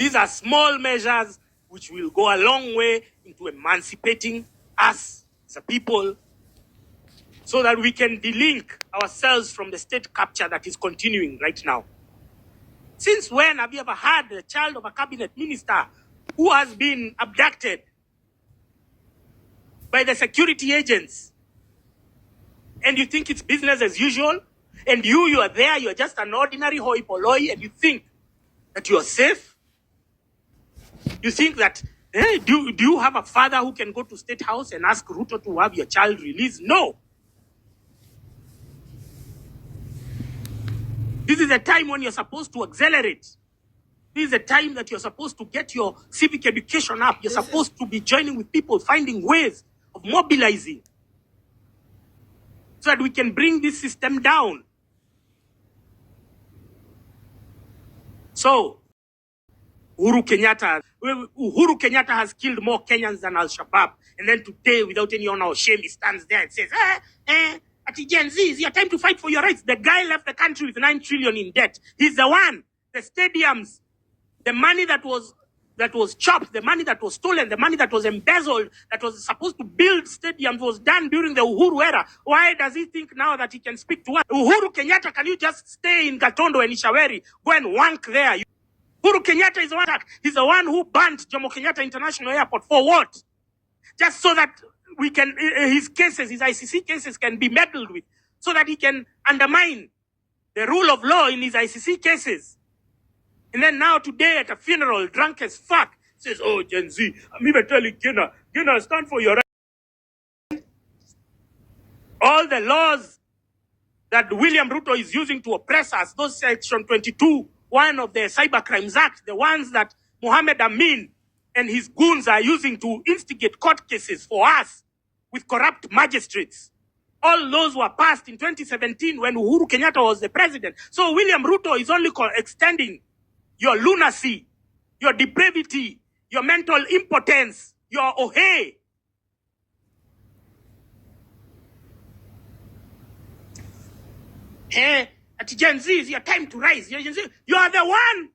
These are small measures which will go a long way into emancipating us as a people so that we can delink ourselves from the state capture that is continuing right now. Since when have you ever had a child of a cabinet minister who has been abducted by the security agents? And you think it's business as usual? And you are there, you're just an ordinary hoi polloi, and you think that you're safe? You think that, do you have a father who can go to State House and ask Ruto to have your child released? No. This is a time when you're supposed to accelerate. This is a time that you're supposed to get your civic education up. You're supposed to be joining with people, finding ways of mobilizing so that we can bring this system down. So, Uhuru Kenyatta has killed more Kenyans than Al-Shabaab. And then today, without any honor or shame, he stands there and says, at Gen Z, it's your time to fight for your rights. The guy left the country with 9 trillion in debt. He's the one. The stadiums, the money that was chopped, the money that was stolen, the money that was embezzled, that was supposed to build stadiums was done during the Uhuru era. Why does he think now that he can speak to us? Uhuru Kenyatta, can you just stay in Gatondo and Ishaweri? Go and wank there. Uhuru Kenyatta is the one. He's the one who banned Jomo Kenyatta International Airport. For what? Just so that we can, his cases, his ICC cases can be meddled with, so that he can undermine the rule of law in his ICC cases. And then now today at a funeral, drunk as fuck, says, oh, Gen Z, I'm even telling Gina, stand for your right. All the laws that William Ruto is using to oppress us, those Section 22, one of the Cyber Crimes Act, the ones that Mohammed Amin and his goons are using to instigate court cases for us with corrupt magistrates. All those were passed in 2017 when Uhuru Kenyatta was the president. So William Ruto is only extending your lunacy, your depravity, your mental impotence, your ohe. Hey, at Gen Z, it's your time to rise. You are the one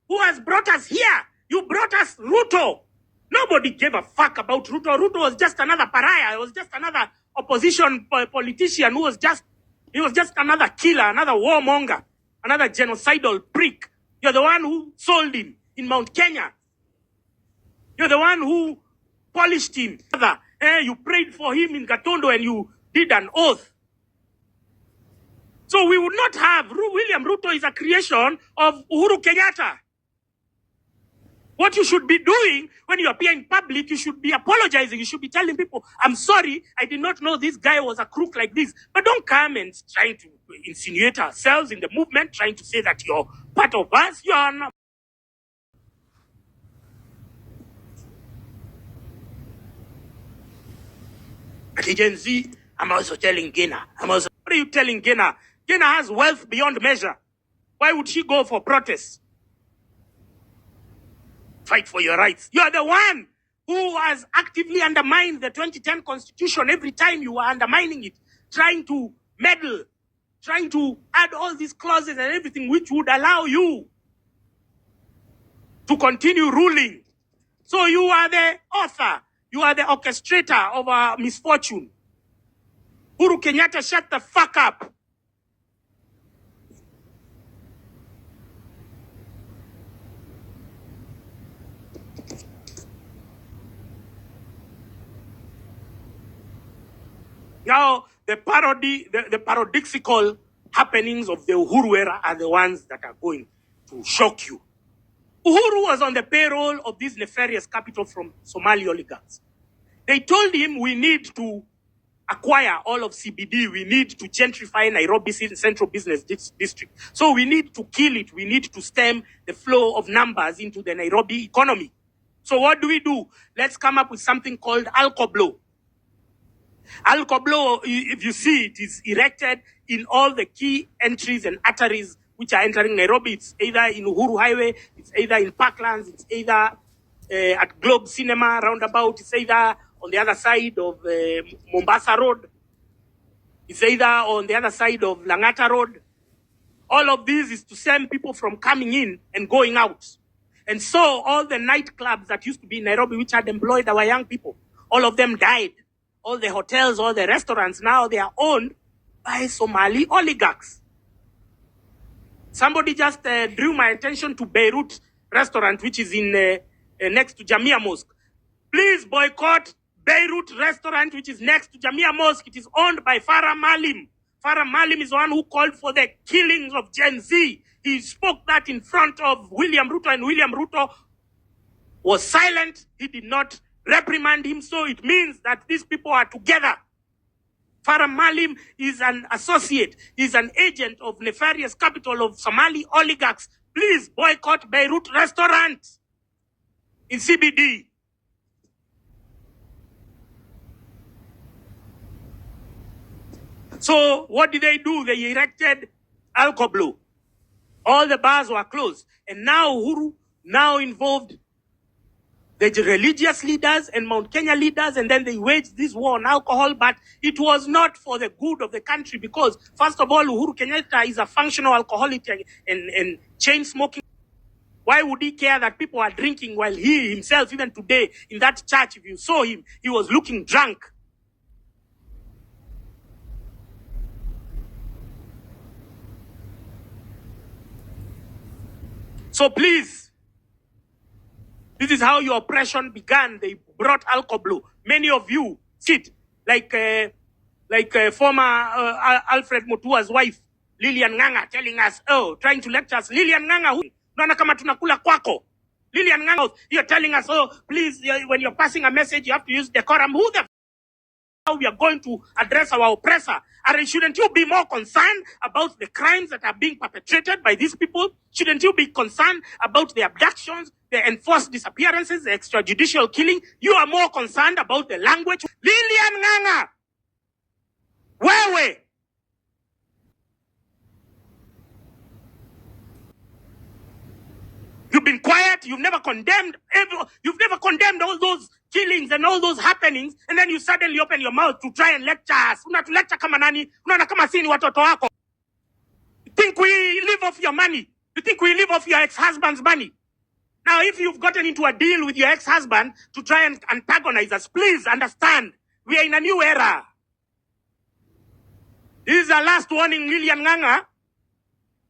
who has brought us here. You brought us Ruto. Nobody gave a fuck about Ruto. Ruto was just another pariah. He was just another opposition politician who was just another killer, another warmonger, another genocidal prick. You're the one who sold him in Mount Kenya. You're the one who polished him. You prayed for him in Gatondo and you did an oath. So we would not have, William Ruto is a creation of Uhuru Kenyatta. What you should be doing when you appear in public, you should be apologizing. You should be telling people, I'm sorry, I did not know this guy was a crook like this. But don't come and trying to insinuate ourselves in the movement, trying to say that you're part of us. You are not. At Gen Z, I'm also telling Gina. What are you telling Gina? Gina has wealth beyond measure. Why would she go for protests? Fight for your rights. You are the one who has actively undermined the 2010 Constitution every time you are undermining it, trying to meddle, trying to add all these clauses and everything which would allow you to continue ruling. So you are the author. You are the orchestrator of our misfortune. Uhuru Kenyatta, shut the fuck up. Now, the paradoxical happenings of the Uhuru era are the ones that are going to shock you. Uhuru was on the payroll of this nefarious capital from Somali oligarchs. They told him, we need to acquire all of CBD. We need to gentrify Nairobi Central Business District. So we need to kill it. We need to stem the flow of numbers into the Nairobi economy. So what do? Let's come up with something called Alcoblo. Alcoblo, if you see it, is erected in all the key entries and arteries which are entering Nairobi. It's either in Uhuru Highway, it's either in Parklands, it's either at Globe Cinema roundabout, it's either on the other side of Mombasa Road, it's either on the other side of Langata Road. All of this is to send people from coming in and going out. And so all the nightclubs that used to be in Nairobi, which had employed our young people, all of them died. All the hotels, all the restaurants, now they are owned by Somali oligarchs. Somebody just drew my attention to Beirut restaurant, which is in next to Jamia Mosque. Please boycott Beirut restaurant, which is next to Jamia Mosque. It is owned by Farah Malim. Farah Malim is the one who called for the killings of Gen Z. He spoke that in front of William Ruto, and William Ruto was silent. He did not reprimand him. So it means that these people are together. Farah Malim is an associate, is an agent of nefarious capital of Somali oligarchs. Please boycott Beirut restaurant in CBD. So what did they do? They erected Alcoblo. All the bars were closed. And now Uhuru now involved the religious leaders and Mount Kenya leaders, and then they waged this war on alcohol, but it was not for the good of the country because, first of all, Uhuru Kenyatta is a functional alcoholic and chain smoking. Why would he care that people are drinking while he himself, even today, in that church, if you saw him, he was looking drunk. So please, this is how your oppression began. They brought alcohol. Many of you sit like former Alfred Mutua's wife, Lilian Nganga, telling us, trying to lecture us. Lilian Nganga, unaona kama tunakula kwako. Lilian Nganga, you're telling us, please, when you're passing a message, you have to use decorum. Who the how we are going to address our oppressor? And shouldn't you be more concerned about the crimes that are being perpetrated by these people? Shouldn't you be concerned about the abductions, the enforced disappearances, the extrajudicial killing? You are more concerned about the language. Lilian Nganga, wewe. You've been quiet. You've never condemned all those killings and all those happenings, and then you suddenly open your mouth to try and lecture us. Unatulecture kama nani? Unaona kama sisi ni watoto wako? You think we live off your money? You think we live off your ex-husband's money? Now, if you've gotten into a deal with your ex-husband to try and antagonize us, please understand, we are in a new era. This is our last warning, Lilian Nganga.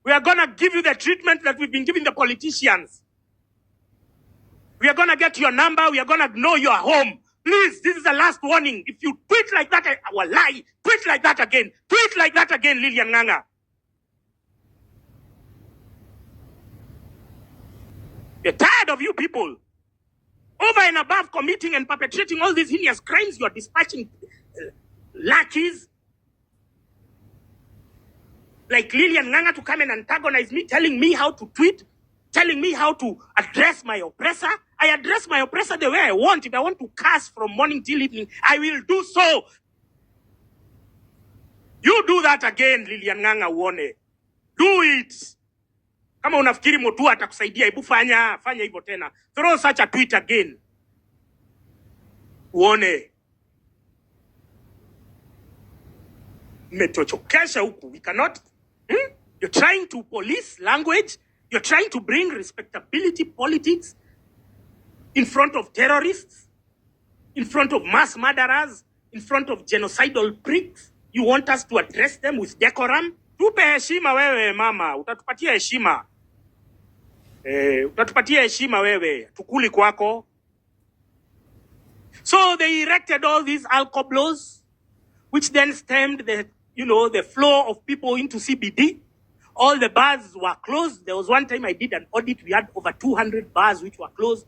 We are going to give you the treatment that we've been giving the politicians. We are going to get your number. We are going to know you are home. Please, this is the last warning. If you tweet like that, I will lie. Tweet like that again. Tweet like that again, Lilian Nganga. We're tired of you people. Over and above committing and perpetrating all these heinous crimes, you're dispatching lackeys like Lilian Nganga to come and antagonize me, telling me how to tweet, telling me how to address my oppressor. I address my oppressor the way I want. If I want to curse from morning till evening, I will do so. You do that again, Lilian Nganga uone. Do it. Kama unafikiri Mutua atakusaidia, hebu fanya hivyo tena. Throw such a tweet again. Uone. Metochokesha huku. We cannot. You're trying to police language. You're trying to bring respectability politics in front of terrorists, in front of mass murderers, in front of genocidal pricks. You want us to address them with decorum? Tupe heshima wewe mama, utatupatia heshima. Utatupatia heshima wewe, tukuli kwako. So they erected all these alcoblos, which then stemmed the flow of people into CBD. All the bars were closed. There was one time I did an audit. We had over 200 bars which were closed,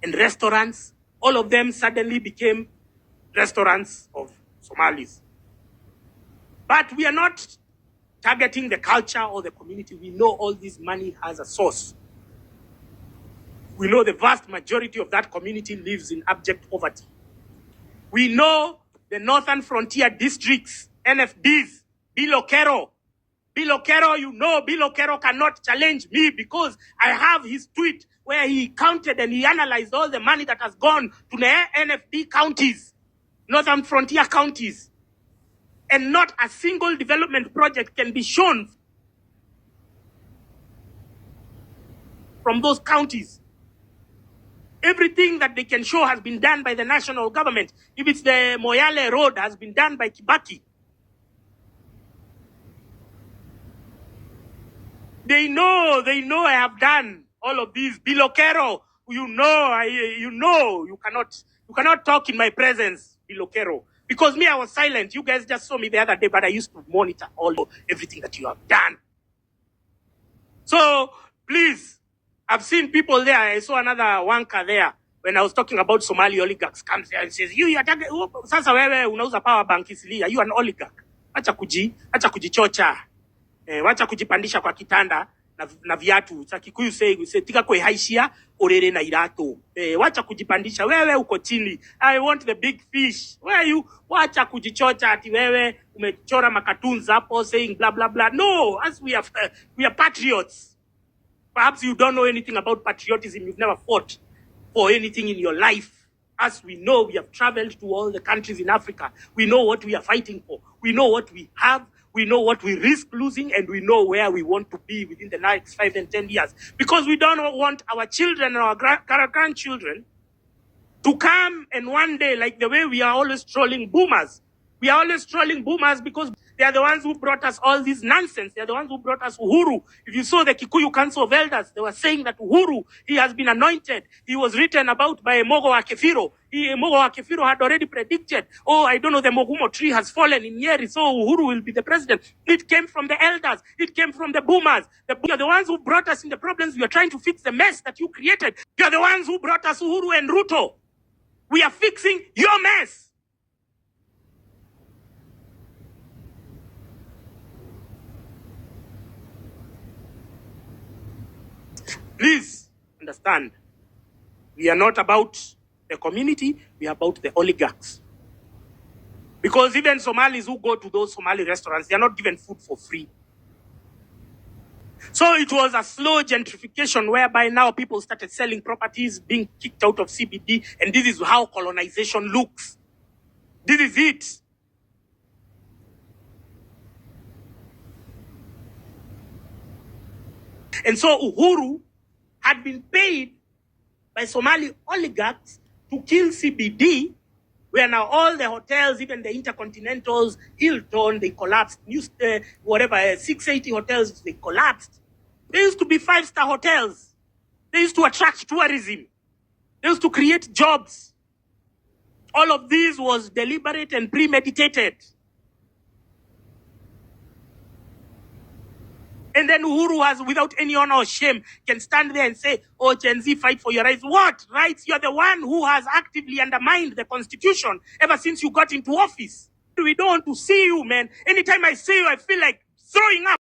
and restaurants. All of them suddenly became restaurants of Somalis. But we are not targeting the culture or the community. We know all this money has a source. We know the vast majority of that community lives in abject poverty. We know the Northern Frontier Districts, NFDs, Bilokero, you know, Bilokero cannot challenge me because I have his tweet where he counted and he analyzed all the money that has gone to the NFD counties, Northern Frontier counties. And not a single development project can be shown from those counties. Everything that they can show has been done by the national government. If it's the Moyale Road, has been done by Kibaki. They know I have done all of these. Bilokero, you cannot talk in my presence, Bilokero. Because me, I was silent. You guys just saw me the other day, but I used to monitor everything that you have done. So, please, I've seen people there. I saw another wanker there when I was talking about Somali oligarchs comes there and says, you are talking, sasa wewe unauza power bank isili, are you an oligarch? Acha kujichocha. Wacha kujipandisha kwa kitanda na viatu. Cha Kikuyu say tika kwe haishia orere na irato. Wacha kujipandisha wewe uko chini. I want the big fish. Where you? Wacha kujichocha ati wewe umechora makatuni hapo saying blah blah blah. No, as we are patriots. Perhaps you don't know anything about patriotism. You've never fought for anything in your life. As we know, we have traveled to all the countries in Africa. We know what we are fighting for. We know what we have. We know what we risk losing, and we know where we want to be within the next 5 and 10 years. Because we don't want our children and our grandchildren to come and one day, like the way we are always trolling boomers. We are always trolling boomers because they are the ones who brought us all this nonsense. They are the ones who brought us Uhuru. If you saw the Kikuyu Council of Elders, they were saying that Uhuru, he has been anointed. He was written about by Mogo Akefiro. Mogo Akefiro had already predicted, I don't know, the Mogumo tree has fallen in Nyeri, so Uhuru will be the president. It came from the elders. It came from the boomers. You are the ones who brought us in the problems. We are trying to fix the mess that you created. You are the ones who brought us Uhuru and Ruto. We are fixing your mess. Please understand, we are not about the community, we are about the oligarchs. Because even Somalis who go to those Somali restaurants, they are not given food for free. So it was a slow gentrification whereby now people started selling properties, being kicked out of CBD, and this is how colonization looks. This is it. And so Uhuru had been paid by Somali oligarchs to kill CBD, where now all the hotels, even the Intercontinentals, Hilton, they collapsed. 680 hotels, they collapsed. They used to be 5-star hotels. They used to attract tourism. They used to create jobs. All of this was deliberate and premeditated. And then Uhuru has, without any honor or shame, can stand there and say, Gen Z, fight for your rights. What rights? You're the one who has actively undermined the constitution ever since you got into office. We don't want to see you, man. Anytime I see you, I feel like throwing up.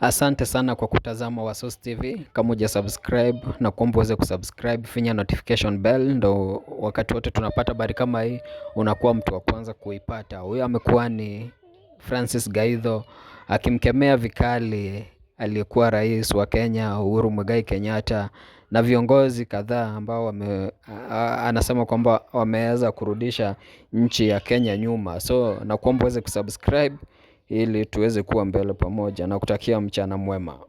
Asante sana kwa kutazama Wasource TV. Kama uja subscribe na kuomba uweze kusubscribe, finya notification bell, ndo wakati wote tunapata habari kama hii unakuwa mtu wa kwanza kuipata. Huyo amekuwa ni Francis Gaitho akimkemea vikali aliyekuwa rais wa Kenya Uhuru Kenyatta na viongozi kadhaa ambao anasema kwamba wameweza kurudisha nchi ya Kenya nyuma. So na kuomba uweze kusubscribe ili tuweze kuwa mbele pamoja, na kutakia mchana mwema.